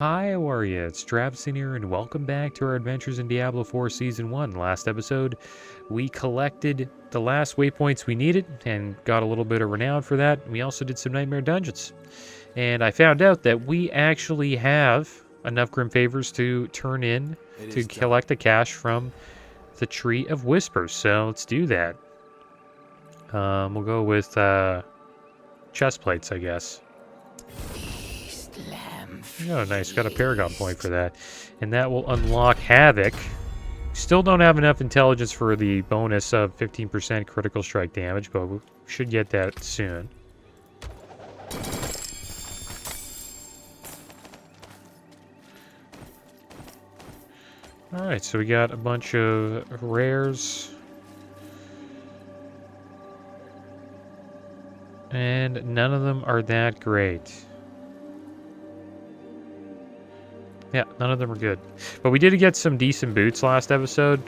Hi, how are you? It's Travis in here, and welcome back to our adventures in Diablo 4 Season 1. Last episode, we collected the last waypoints we needed and got a little bit of renown for that. We also did some Nightmare Dungeons. And I found out that we actually have enough Grim Favors to turn in to collect the cash from the Tree of Whispers. So let's do that. We'll go with chest plates, I guess. Oh, nice. Got a Paragon point for that. And that will unlock Havoc. Still don't have enough intelligence for the bonus of 15% critical strike damage, but we should get that soon. Alright, so we got a bunch of rares. And none of them are that great. Yeah, none of them are good. But we did get some decent boots last episode.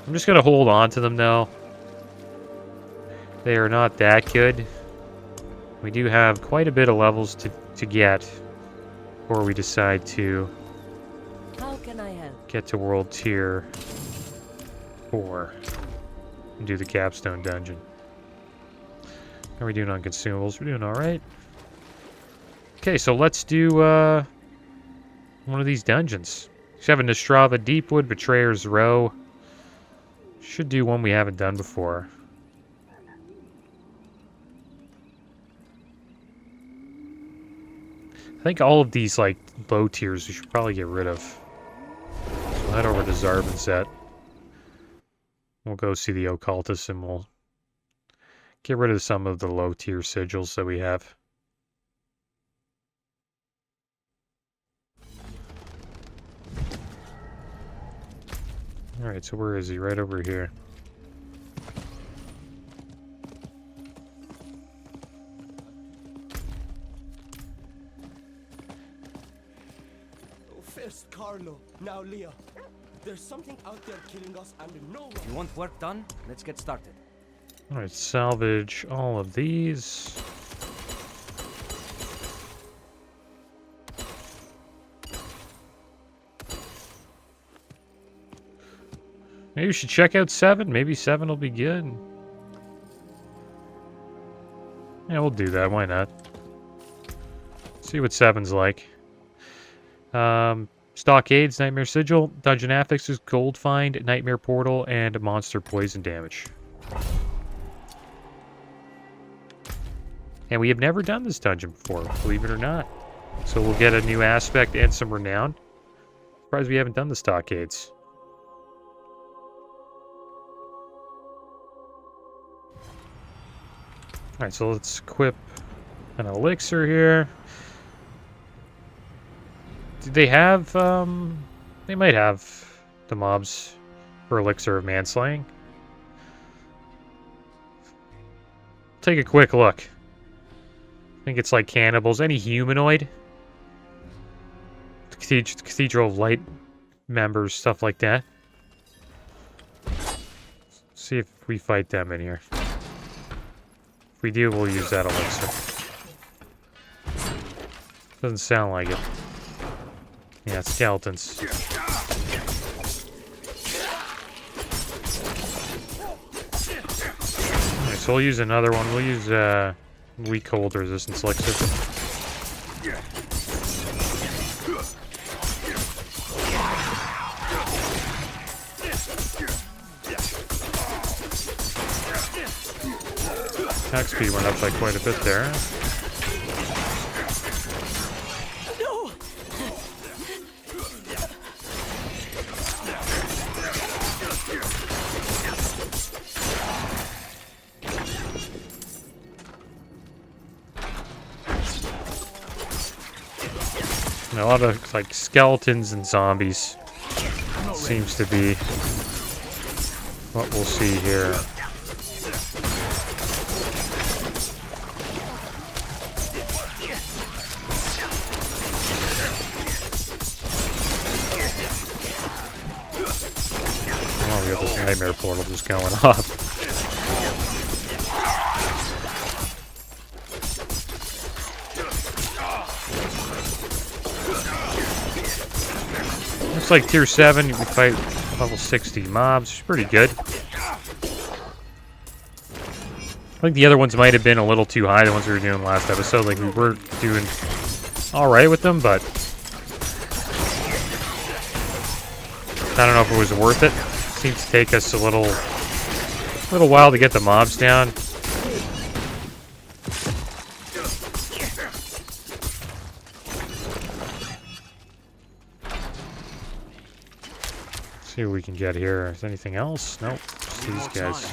I'm just going to hold on to them, though. They are not that good. We do have quite a bit of levels to get before we decide to get to World Tier 4 and do the Capstone Dungeon. How are we doing on consumables? We're doing alright. Okay, so let's do one of these dungeons. We have a Nostrava Deepwood, Betrayer's Row. Should do one we haven't done before. I think all of these, like, low tiers we should probably get rid of. So we'll head over to Zarbanset. We'll go see the Occultist and we'll get rid of some of the low tier sigils that we have. Alright, so where is he? Right over here. First Carlo, now Leah. There's something out there killing us and no one... You want work done? Let's get started. Alright, salvage all of these. Maybe we should check out 7. Maybe 7 will be good. Yeah, we'll do that. Why not? See what 7's like. Stockades, Nightmare Sigil, Dungeon Affixes, Gold Find, Nightmare Portal, and Monster Poison damage. And we have never done this dungeon before, believe it or not. So we'll get a new aspect and some renown. Surprised we haven't done the Stockades. Alright, so let's equip an elixir here. Do they have, they might have the mobs for elixir of manslaying. Take a quick look. I think it's like cannibals. Any humanoid? Cathedral of Light members, stuff like that. See if we fight them in here. If we do, we'll use that elixir. Doesn't sound like it. Yeah, skeletons. Alright, so we'll use another one. We'll use weak cold resistance elixir. Attack speed went up by quite a bit there. No! And a lot of like skeletons and zombies seems to be what we'll see here. Oh, we got this nightmare portal just going off. Looks like tier 7, you can fight level 60 mobs. It's pretty good. I think the other ones might have been a little too high, the ones we were doing last episode. Like, we were doing alright with them, but I don't know if it was worth it. Seems to take us a little while to get the mobs down. See what we can get here. Is there anything else? Nope. Just these guys.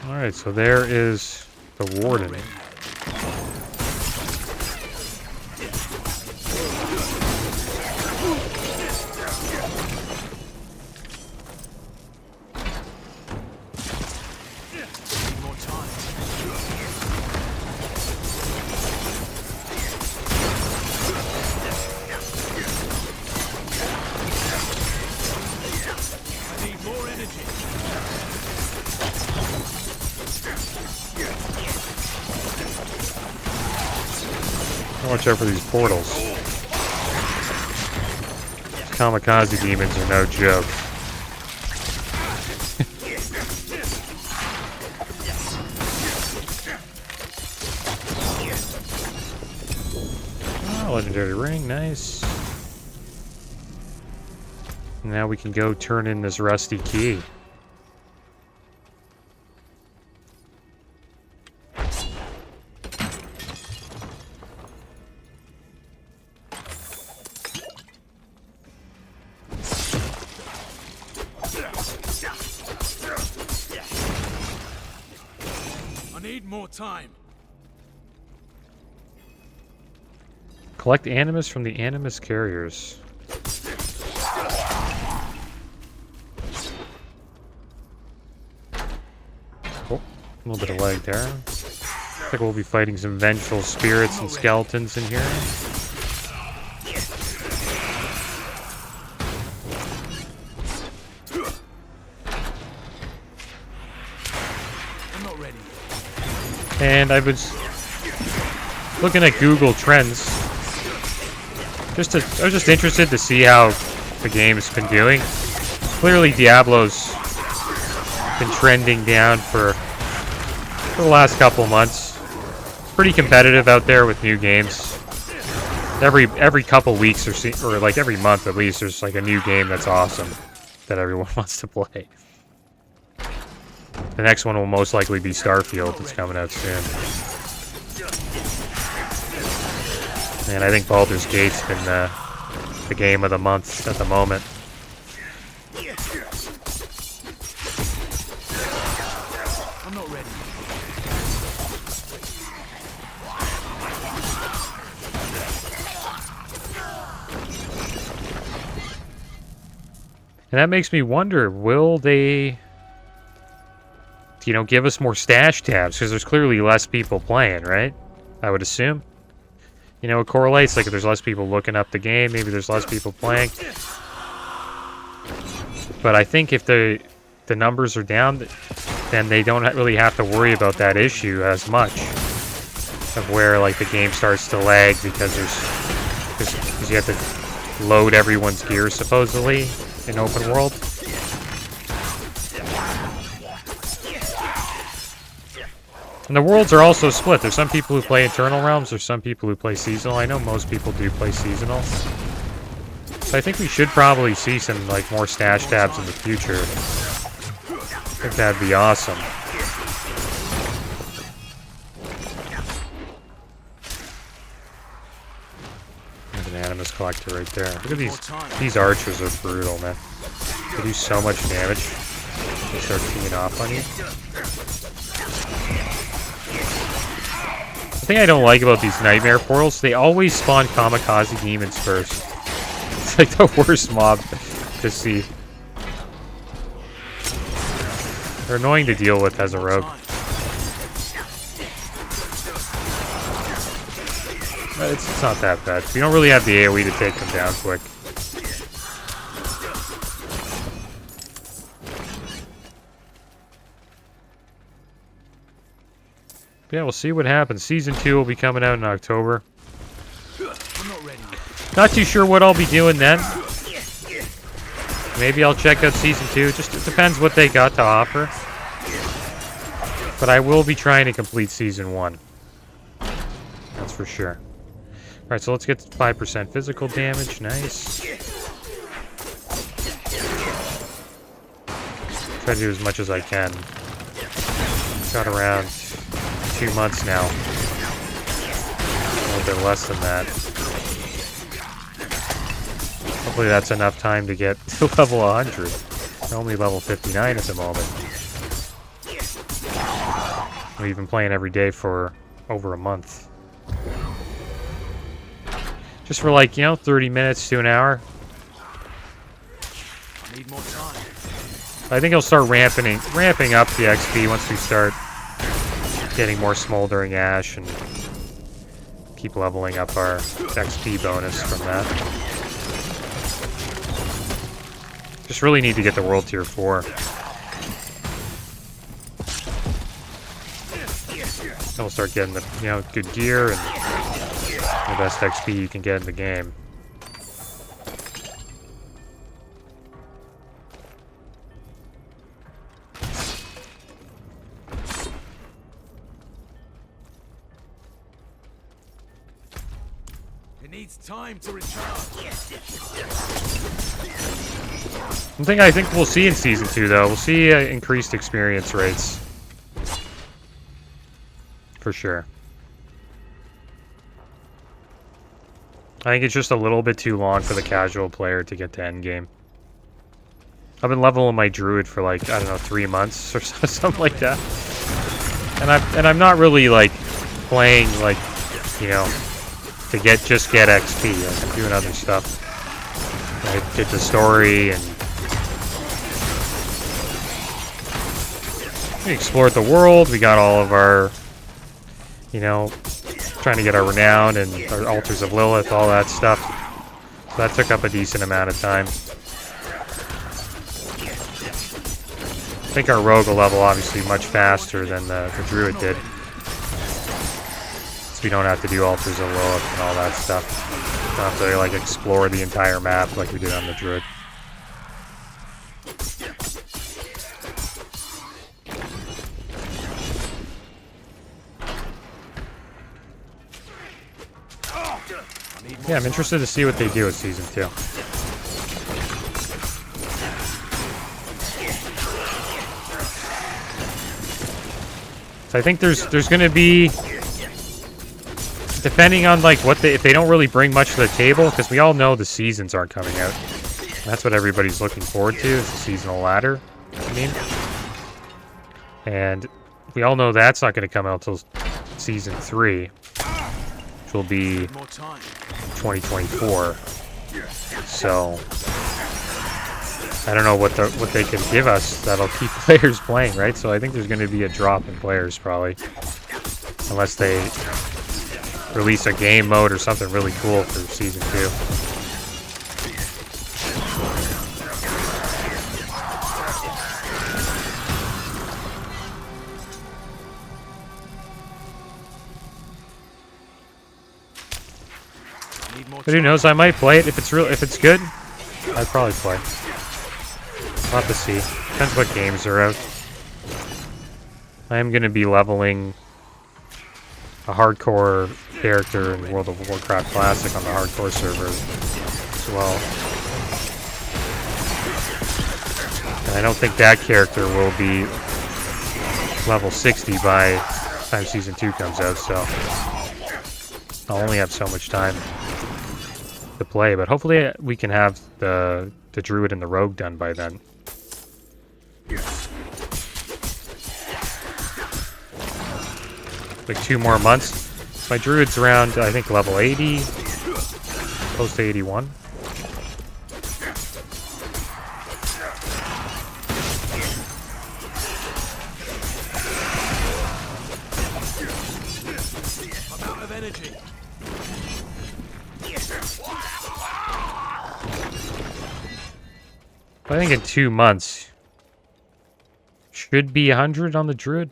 Alright, so there is the warden. Watch out for these portals. Kamikaze demons are no joke. Oh, legendary ring, nice. Now we can go turn in this rusty key. More time. Collect animus from the animus carriers. Oh, a little bit of lag there. Looks like we'll be fighting some vengeful spirits and skeletons in here. And I was looking at Google Trends. I was just interested to see how the game's been doing. Clearly, Diablo's been trending down for the last couple months. It's pretty competitive out there with new games. Every couple weeks or like every month at least, there's like a new game that's awesome that everyone wants to play. The next one will most likely be Starfield. It's coming out soon. And I think Baldur's Gate's been the game of the month at the moment. I'm not ready. And that makes me wonder, will they, you know, give us more stash tabs? Because there's clearly less people playing, right? I would assume. You know, it correlates. Like, if there's less people looking up the game, maybe there's less people playing. But I think if the numbers are down, then they don't really have to worry about that issue as much. Of where, like, the game starts to lag because you have to load everyone's gear, supposedly, in open world. And the worlds are also split. There's some people who play Eternal Realms, there's some people who play Seasonal. I know most people do play Seasonal. So I think we should probably see some, like, more stash tabs in the future. I think that'd be awesome. There's an Animus Collector right there. Look at these archers are brutal, man. They do so much damage. They start teeing off on you. The thing I don't like about these nightmare portals, they always spawn kamikaze demons first. It's like the worst mob to see. They're annoying to deal with as a rogue. It's not that bad. You don't really have the AoE to take them down quick. Yeah, we'll see what happens. Season 2 will be coming out in October. I'm not ready. Not too sure what I'll be doing then. Maybe I'll check out Season 2. Just it depends what they got to offer. But I will be trying to complete Season 1. That's for sure. Alright, so let's get 5% physical damage. Nice. Try to do as much as I can. Got around 2 months now. A little bit less than that. Hopefully that's enough time to get to level 100. I'm only level 59 at the moment. We've been playing every day for over a month. Just for like, 30 minutes to an hour. I need more time. I think I'll start ramping up the XP once we start getting more smoldering ash and keep leveling up our XP bonus from that. Just really need to get the world tier 4. Then we'll start getting the good gear and the best XP you can get in the game. It needs time to recharge. One thing I think we'll see in Season 2, though, we'll see increased experience rates. For sure. I think it's just a little bit too long for the casual player to get to endgame. I've been leveling my druid for like, I don't know, 3 months or something like that. And I'm not really like playing like, to just get XP. I'm doing other stuff. I did the story and we explored the world. We got all of our, trying to get our renown and our altars of Lilith, all that stuff. So that took up a decent amount of time. I think our rogue will level obviously much faster than the druid did. So we don't have to do altars of Lilith and all that stuff. We don't have to like explore the entire map like we did on the druid. Yeah, I'm interested to see what they do with Season 2. So I think there's going to be, depending on like if they don't really bring much to the table, because we all know the seasons aren't coming out. And that's what everybody's looking forward to, is the seasonal ladder. And we all know that's not going to come out until Season 3, which will be 2024. So I don't know what they can give us that'll keep players playing, right? So I think there's going to be a drop in players probably, unless they release a game mode or something really cool for Season 2. But who knows? I might play it if it's good. I'd probably play. We'll have to see. Depends what games are out. I am going to be leveling a hardcore character in World of Warcraft Classic on the hardcore server as well. And I don't think that character will be level 60 by the time Season 2 comes out, so I'll only have so much time to play, but hopefully we can have the druid and the rogue done by then. Like 2 more months. My druid's around, I think, level 80, close to 81. I'm out of energy. I think in 2 months should be 100 on the druid.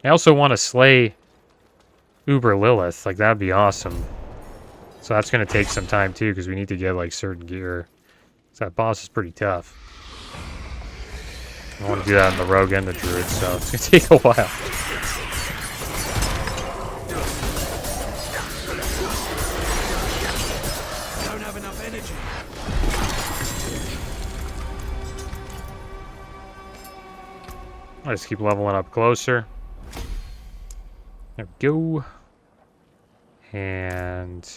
I also want to slay Uber Lilith. Like, that'd be awesome. So that's going to take some time, too, because we need to get, like, certain gear. So that boss is pretty tough. I want to do that in the Rogue and the Druid, so it's going to take a while. Don't have enough energy. Let's keep leveling up closer. There we go. And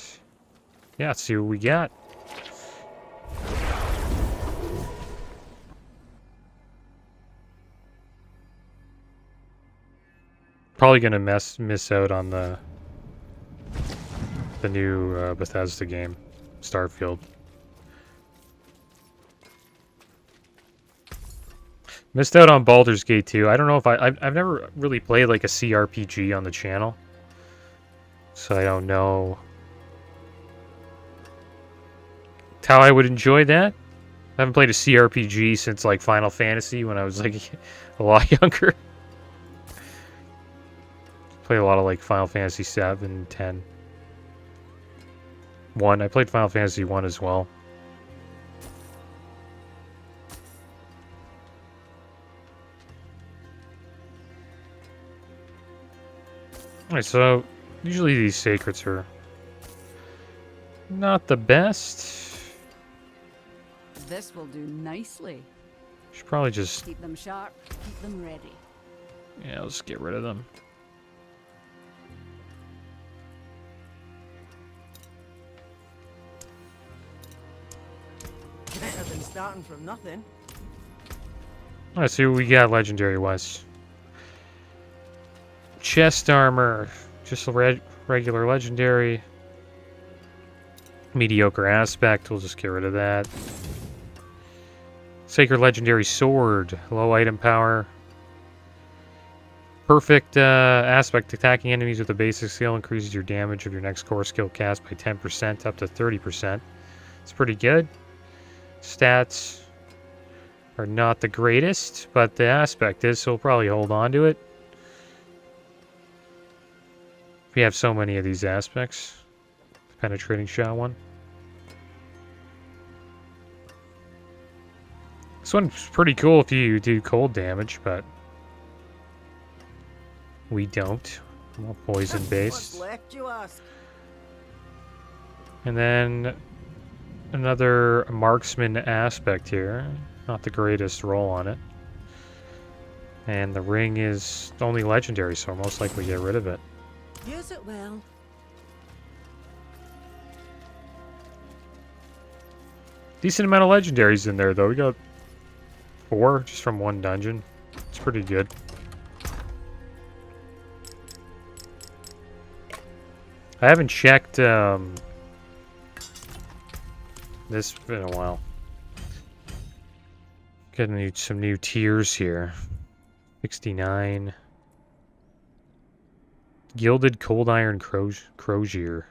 yeah, let's see what we got. Probably gonna miss out on the new Bethesda game, Starfield. Missed out on Baldur's Gate 2. I don't know if I've never really played like a CRPG on the channel, so I don't know how I would enjoy that. I haven't played a CRPG since like Final Fantasy when I was like a lot younger. Played a lot of like Final Fantasy 7, 10. 1. I played Final Fantasy 1 as well. Alright, so usually these sacreds are not the best. This will do nicely. Should probably just, Keep them sharp, keep them ready. yeah, let's get rid of them. Better than starting from nothing. Let's see what we got legendary wise. Chest armor, just a regular legendary. Mediocre aspect, we'll just get rid of that. Sacred legendary sword, low item power. Perfect aspect, attacking enemies with a basic skill increases your damage of your next core skill cast by 10% up to 30%. It's pretty good. Stats are not the greatest, but the aspect is, so we'll probably hold on to it. We have so many of these aspects. The penetrating shot one. This one's pretty cool if you do cold damage, but we don't. More poison What's based. left, you ask? And then another marksman aspect here. Not the greatest roll on it. And the ring is only legendary, so I'll most likely get rid of it. Use it well. Decent amount of legendaries in there, though. We got 4 just from one dungeon. It's pretty good. I haven't checked this in a while. Getting some new tiers here. 69. Gilded Cold Iron Crozier.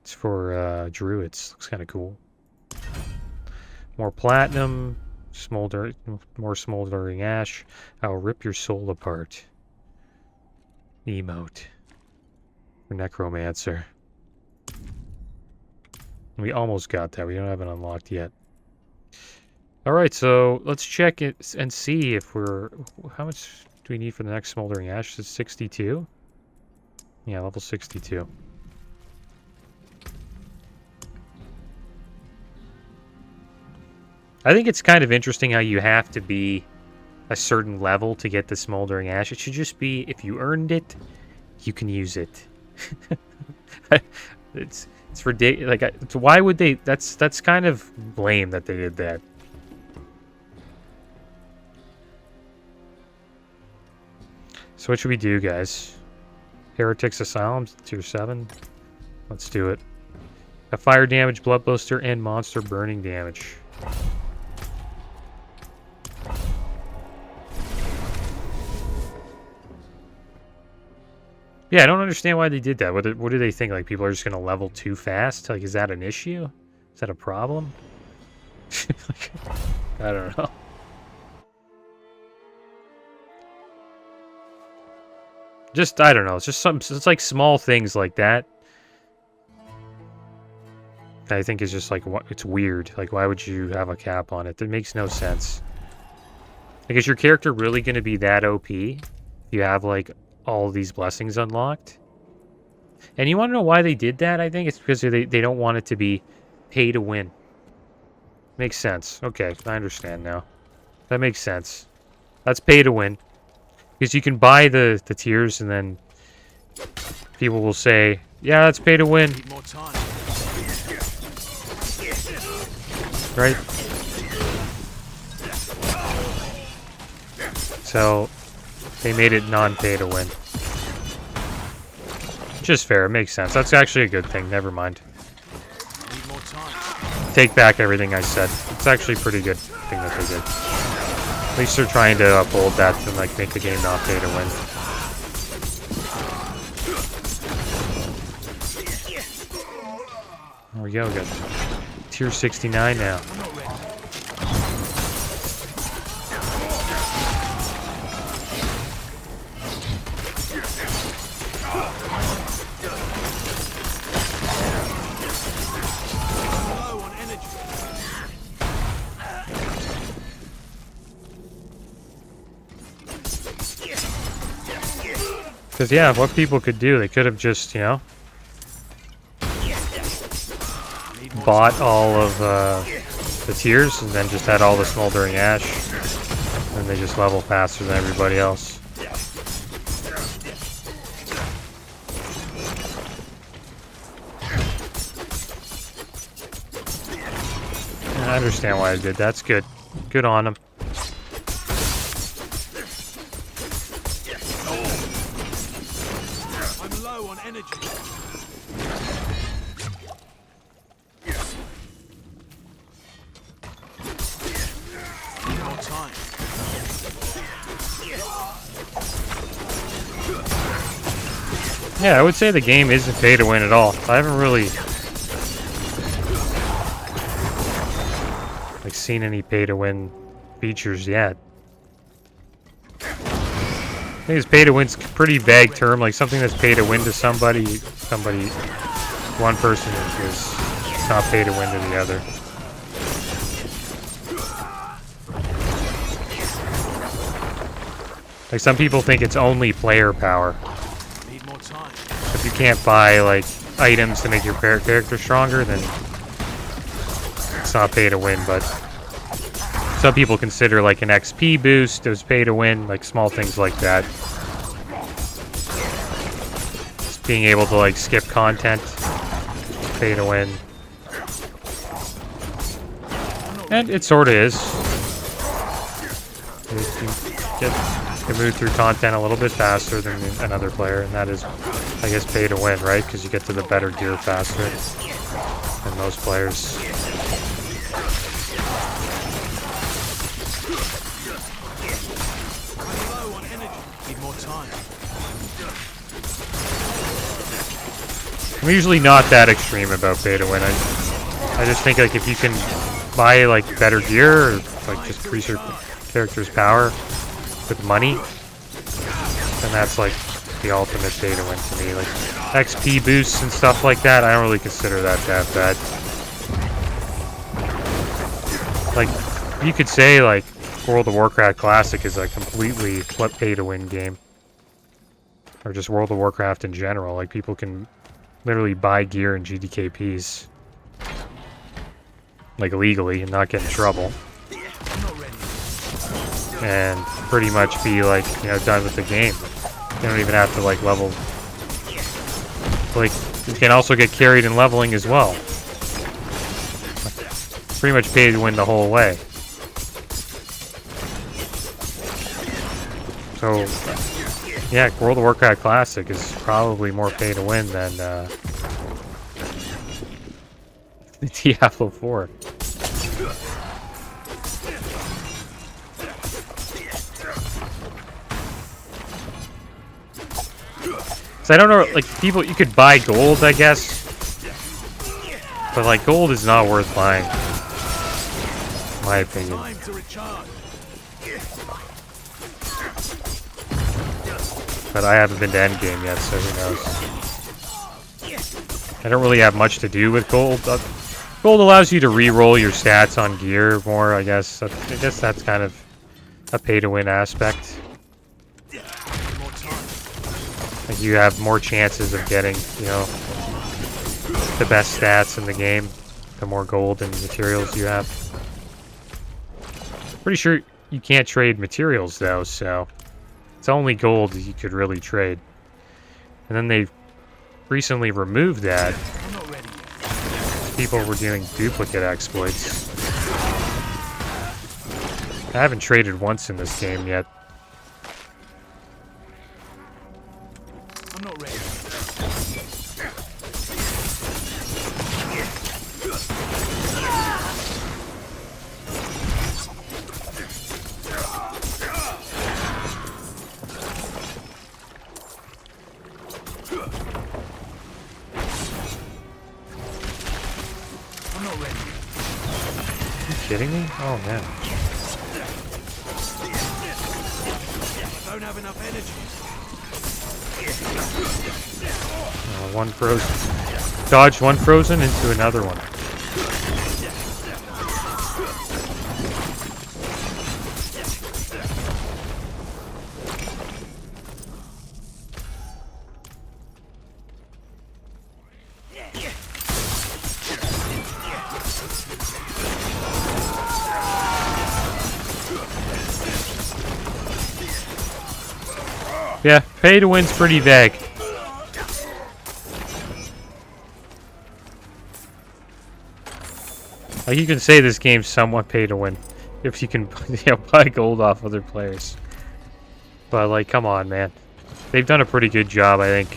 It's for druids. Looks kind of cool. More platinum. More smoldering ash. I'll rip your soul apart. Emote. For necromancer. We almost got that. We don't have it unlocked yet. Alright, so let's check it and see if we're... How much do we need for the next smoldering ash? It's 62? Yeah, level 62. I think it's kind of interesting how you have to be a certain level to get the smoldering ash. It should just be, if you earned it, you can use it. it's ridiculous. Like, why would they? That's kind of lame that they did that. So what should we do, guys? Heretics Asylum, tier 7. Let's do it. A fire damage, blood blister, and monster burning damage. Yeah, I don't understand why they did that. What do they think? Like, people are just going to level too fast? Like, is that an issue? Is that a problem? I don't know. Just, I don't know. It's just it's like small things like that. That I think is just like, it's weird. Like, why would you have a cap on it? That makes no sense. Like, is your character really going to be that OP if you have, like, all these blessings unlocked? And you want to know why they did that, I think? It's because they don't want it to be pay to win. Makes sense. Okay, I understand now. That makes sense. That's pay to win. Because you can buy the tiers and then people will say, yeah, that's pay to win. Need more time. Right? So, they made it non-pay to win. Which is fair, it makes sense. That's actually a good thing, never mind. Need more time. Take back everything I said. It's actually a pretty good thing that they did. At least they're trying to uphold that and like make the game not pay to win. There we go, we got tier 69 now. Low on energy. Because, yeah, what people could do, they could have just, you know, bought all of the tiers and then just had all the smoldering ash. And they just level faster than everybody else. I understand why I did. That's good. Good on them. I'm low on energy. Need more time. Yeah, I would say the game isn't pay to win at all. I haven't really like seen any pay to win features yet. I think it's pay to win's a pretty vague term, like something that's pay to win to somebody, one person is not pay to win to the other. Like some people think it's only player power. Need more time. If you can't buy like items to make your character stronger, then it's not pay to win. But some people consider like an XP boost as pay to win, like small things like that. Just being able to like skip content, pay to win. And it sort of is. You can move through content a little bit faster than another player, and that is, I guess, pay to win, right? Because you get to the better gear faster than most players. I'm low on energy. Need more time. I'm usually not that extreme about pay to win. I just think like if you can buy like better gear or like just increase your character's power with money, then that's like the ultimate pay to win to me. Like XP boosts and stuff like that, I don't really consider that bad. Like you could say like World of Warcraft Classic is a completely flip pay to win game, or just World of Warcraft in general. Like people can literally buy gear in GDKPs like legally and not get in trouble, and pretty much be like, you know, done with the game. You don't even have to like level. Like you can also get carried in leveling as well. Pretty much pay to win the whole way. So yeah, World of Warcraft Classic is probably more pay to win than Diablo 4. So I don't know, like people, you could buy gold, I guess, but like gold is not worth buying, in my opinion. Time to recharge. But I haven't been to endgame yet, so who knows. I don't really have much to do with gold. Gold allows you to re-roll your stats on gear more, I guess. I guess that's kind of a pay-to-win aspect. More time. Like you have more chances of getting, you know, the best stats in the game, the more gold and materials you have. Pretty sure you can't trade materials though, so it's only gold that you could really trade. And then they recently removed that. I'm not ready yet. People were doing duplicate exploits. I haven't traded once in this game yet. I'm not ready. I'm not ready. Are you kidding me? Oh man. I don't have enough energy. One frozen. Dodged one frozen into another one. Yeah, pay to win's pretty vague. Like you can say this game's somewhat pay to win if you can buy gold off other players. But like, come on, man. They've done a pretty good job, I think,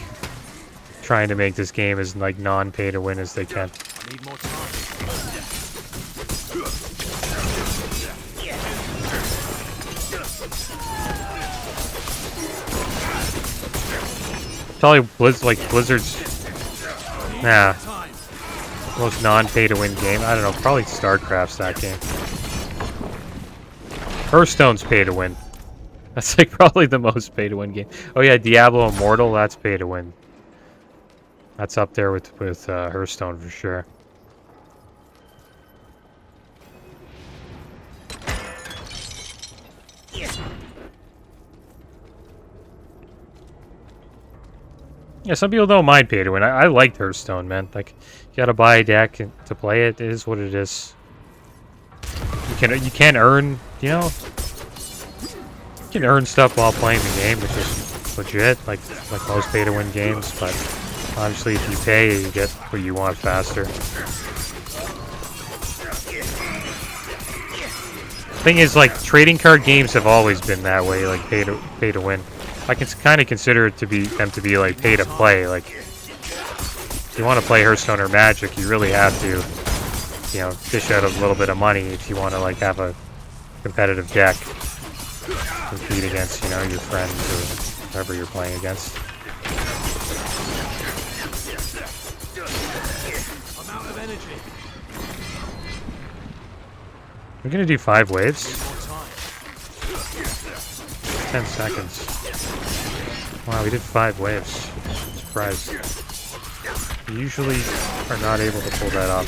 trying to make this game as like non-pay to win as they can. I need more time. Probably Blizzard's Time. most non-pay to win game. I don't know, probably StarCraft's that game. Hearthstone's pay to win. That's like probably the most pay to win game. Oh yeah, Diablo Immortal, that's pay to win. That's up there with Hearthstone for sure. Yeah, some people don't mind pay to win. I liked Hearthstone, man. Like, you gotta buy a deck to play it. It is what it is. You can earn, you know, you can earn stuff while playing the game, which is legit, like most pay to win games. But obviously, if you pay, you get what you want faster. Thing is, like, trading card games have always been that way, like pay to win. I can kind of consider it to be like pay to play. Like, if you want to play Hearthstone or Magic, you really have to, you know, dish out a little bit of money if you want to like have a competitive deck to compete against, you know, your friends or whoever you're playing against. I'm out of energy. We're gonna do 5 waves. More time. 10 seconds. Wow, we did 5 waves. Surprised. We usually are not able to pull that off.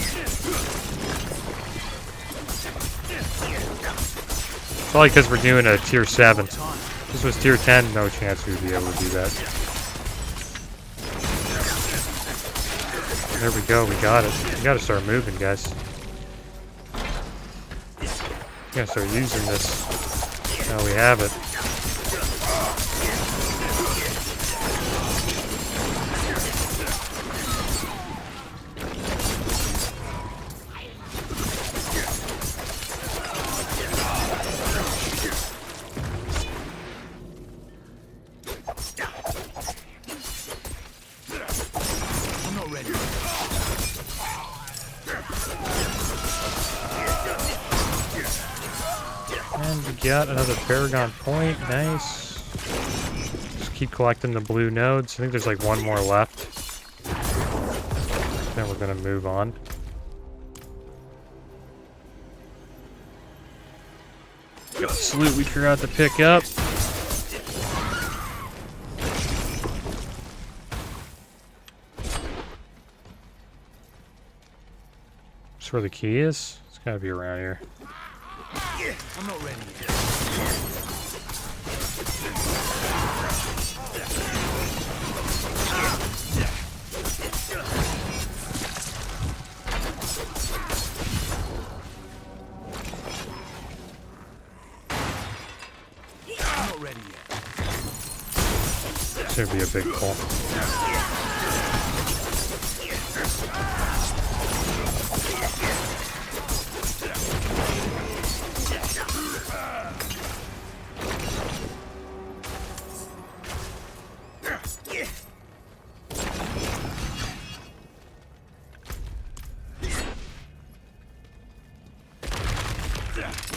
Probably because we're doing a tier 7. If this was tier 10, no chance we'd be able to do that. There we go, we got it. We gotta start moving, guys. We gotta start using this. Now we have it. I'm not ready. And we got another Paragon point. Nice. Just keep collecting the blue nodes. I think there's like one more left. Then we're gonna move on. Got the salute we forgot to pick up. where the key is? It's gotta be around here. I'm not ready yet. I'm not ready yet. Should be a big pull.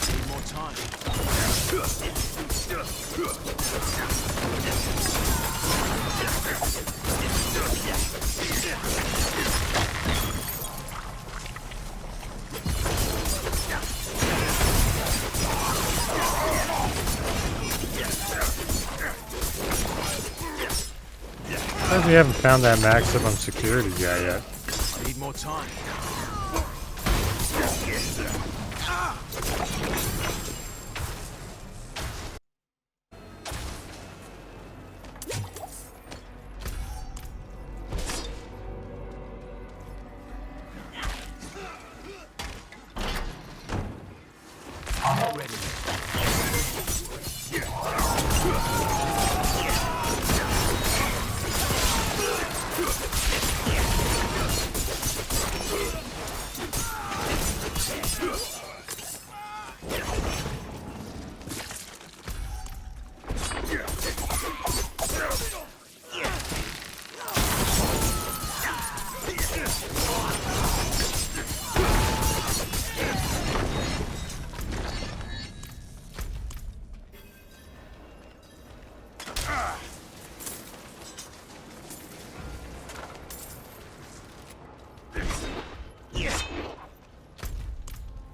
Need more time. Because we haven't found that maximum security guy yet. Need more time. I'm not ready yet.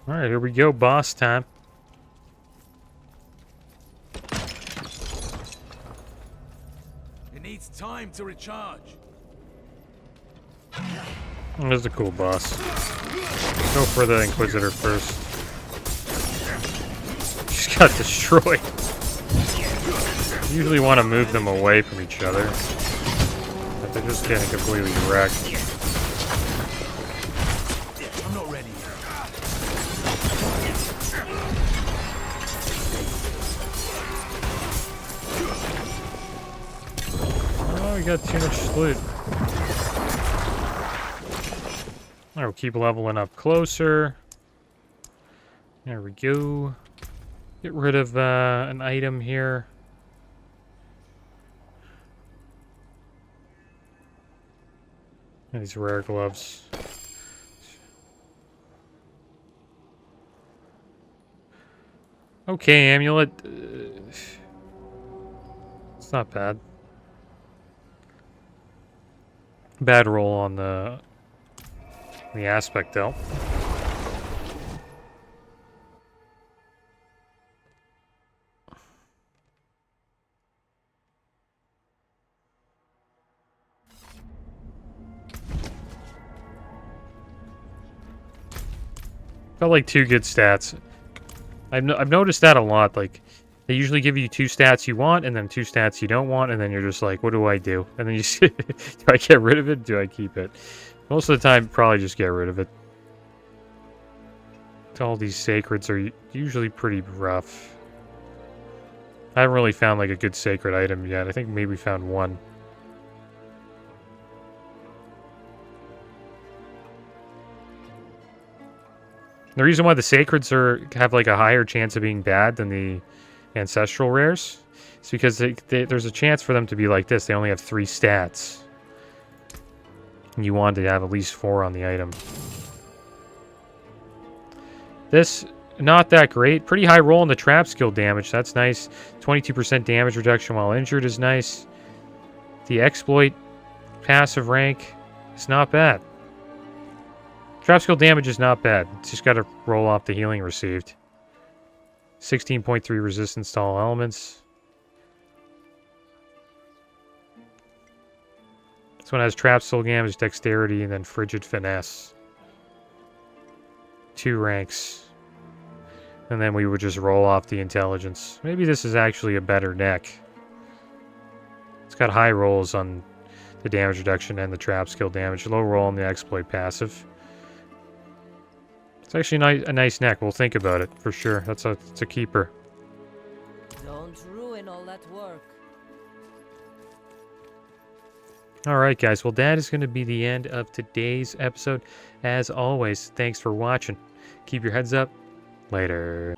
Alright, here we go, boss time. It needs time to recharge. There's a cool boss. Go for the Inquisitor first. Just got destroyed. Usually want to move them away from each other, but they're just getting completely wrecked. I'm not ready yet. Oh, we got too much loot. Alright, we'll keep leveling up closer. There we go. Get rid of an item here. These rare gloves. Okay, amulet. It's not bad. Bad roll on the aspect though. Felt like two good stats. I've noticed that a lot. Like, they usually give you 2 stats you want, and then 2 stats you don't want, and then you're just like, what do I do? And then you see, do I get rid of it? Do I keep it? Most of the time, probably just get rid of it. All these sacreds are usually pretty rough. I haven't really found like a good sacred item yet. I think maybe we found one. The reason why the sacreds have like a higher chance of being bad than the ancestral rares is because there's a chance for them to be like this. They only have 3 stats. And you want to have at least 4 on the item. This, not that great. Pretty high roll in the trap skill damage. That's nice. 22% damage reduction while injured is nice. The exploit passive rank is not bad. Trap skill damage is not bad. It's just got to roll off the healing received. 16.3 resistance to all elements. This one has trap skill damage, dexterity, and then frigid finesse. 2 ranks. And then we would just roll off the intelligence. Maybe this is actually a better deck. It's got high rolls on the damage reduction and the trap skill damage. Low roll on the exploit passive. It's actually a nice neck. We'll think about it for sure. It's a keeper. Don't ruin all that work. Alright guys, well that is going to be the end of today's episode. As always, thanks for watching. Keep your heads up. Later.